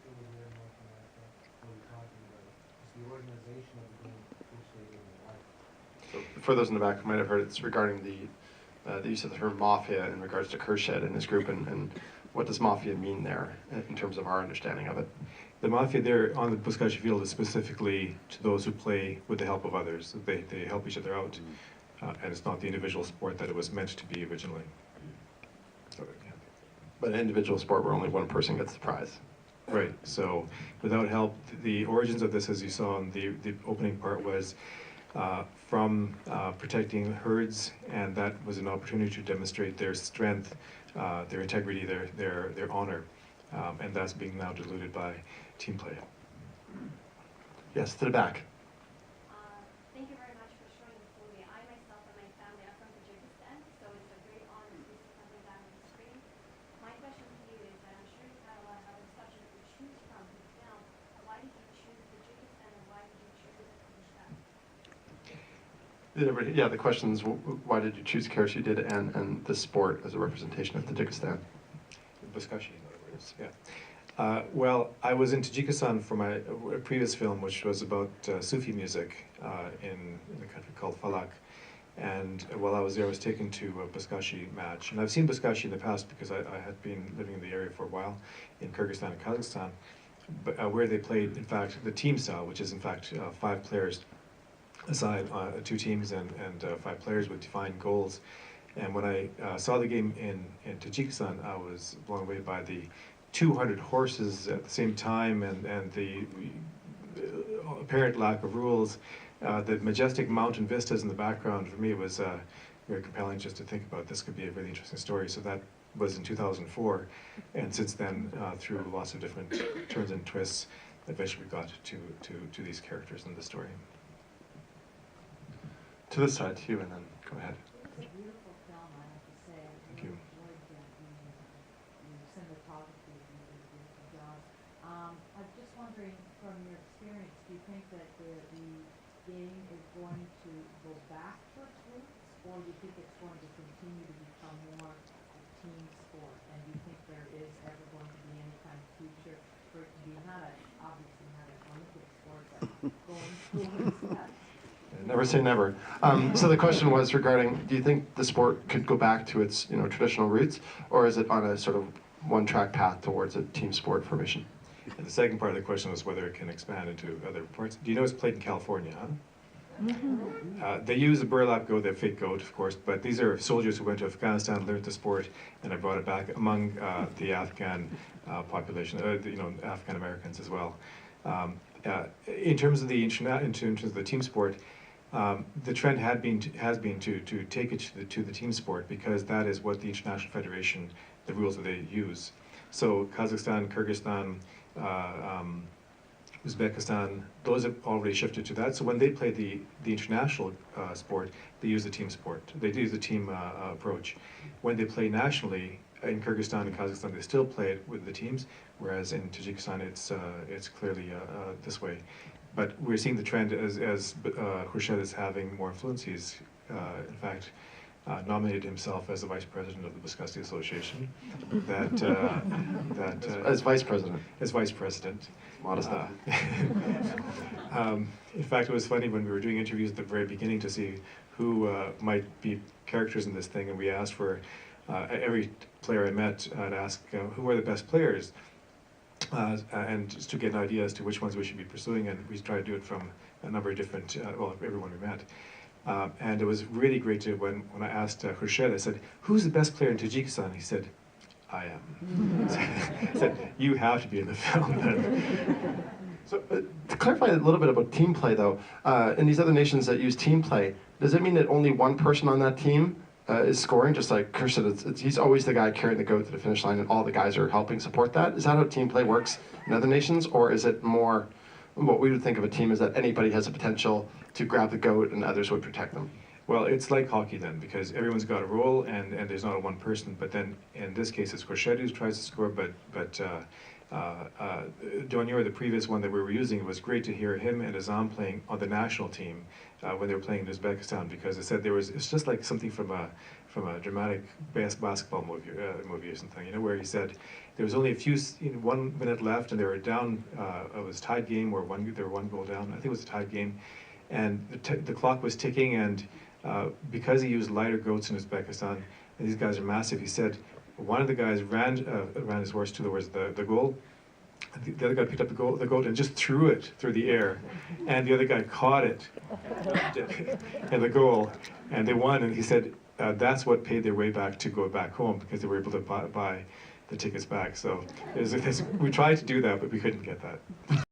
over here in North America? What are we talking about? Just the organization of the game, which they didn't like. So for those in the back who might have heard, it's regarding the use of the term mafia in regards to Kershed and his group, and what does mafia mean there in terms of our understanding of it? The mafia there on the Buzkashi field is specifically to those who play with the help of others. They help each other out, and it's not the individual sport that it was meant to be originally. So, yeah. But an individual sport where only one person gets the prize. Right, so without help, the origins of this, as you saw in the opening part, was from protecting herds, and that was an opportunity to demonstrate their strength, their integrity, their honor, and that's being now diluted by team play. Yes, to the back. Thank you very much for showing this movie. I myself and my family are from Tajikistan, so it's a great honor to see something down on the screen. My question to you is that I'm sure you've had a lot of other subjects to choose from in the film. Why did you choose Tajikistan, and why did you choose Kyrgyzstan? Yeah, the question is, why did you choose the character you did and the sport as a representation of Tajikistan? Buzkashi, in other words, yeah. Well, I was in Tajikistan for my previous film, which was about Sufi music in a country called Falak. And while I was there, I was taken to a Buzkashi match. And I've seen Buzkashi in the past because I had been living in the area for a while in Kyrgyzstan and Kazakhstan, but, where they played, in fact, the team style, which is, in fact, 5 players aside, 2 teams and 5 players with defined goals. And when I saw the game in Tajikistan, I was blown away by the 200 horses at the same time, and the apparent lack of rules. The majestic mountain vistas in the background, for me, it was very compelling just to think about this could be a really interesting story. So that was in 2004, and since then, through lots of different turns and twists, eventually we got to these characters in the story. To this side, to you, and then go ahead. It's a beautiful film, I have to say. Thank you. Enjoyed the cinematography and the beautiful job. I'm just wondering, from your experience, do you think that the game is going to go back to its roots, or do you think it's going to continue to become more a team sport? And do you think there is ever going to be any kind of future for it to be obviously not an Olympic sport, but going towards that? Never say never. So the question was regarding, do you think the sport could go back to its traditional roots, or is it on a sort of one-track path towards a team sport formation? And the second part of the question was whether it can expand into other parts. Do you know it's played in California, huh? Mm-hmm. They use the burlap goat, the fake goat, of course, but these are soldiers who went to Afghanistan, learned the sport, and have brought it back among the Afghan population, Afghan Americans as well. In terms of the team sport, the trend has been to take it to the team sport, because that is what the International Federation, the rules that they use. So Kazakhstan, Kyrgyzstan, Uzbekistan, those have already shifted to that. So when they play the international sport, they use the team sport. They use the team approach. When they play nationally, in Kyrgyzstan and Kazakhstan, they still play it with the teams, whereas in Tajikistan, it's clearly this way. But we're seeing the trend as Khurshid is having more influence. He's, in fact, nominated himself as the vice president of the Buzkashi Association. As vice president. As vice president. Modest. In fact, it was funny when we were doing interviews at the very beginning to see who might be characters in this thing, and we asked for every player I met, I'd ask who are the best players, and just to get an idea as to which ones we should be pursuing, and we tried to do it from a number of different, everyone we met. And it was really great to, when I asked Khurshid, I said, who's the best player in Tajikistan? He said, I am. He said, you have to be in the film then. So to clarify a little bit about team play, though, in these other nations that use team play, does it mean that only one person on that team is scoring, just like Khurshid? He's always the guy carrying the goat to the finish line, and all the guys are helping support that? Is that how team play works in other nations, or is it more what we would think of a team is that anybody has a potential to grab the goat and others would protect them? Well, it's like hockey then, because everyone's got a role, and there's not a one person. But then in this case, it's Khurshid who tries to score. But Donier, the previous one that we were using, it was great to hear him and Azam playing on the national team when they were playing in Uzbekistan, because it said it's just like something from from a dramatic basketball movie or something, you know, where he said there was only 1 minute left and they were down. It was a tied game where they were 1 goal down. I think it was a tied game, and the clock was ticking. And because he used lighter goats in Uzbekistan, and these guys are massive, he said one of the guys ran his horse towards the goal. The other guy picked up the goat and just threw it through the air, and the other guy caught it in the goal, and they won. And he said that's what paid their way back to go back home, because they were able to buy the tickets back. So we tried to do that, but we couldn't get that.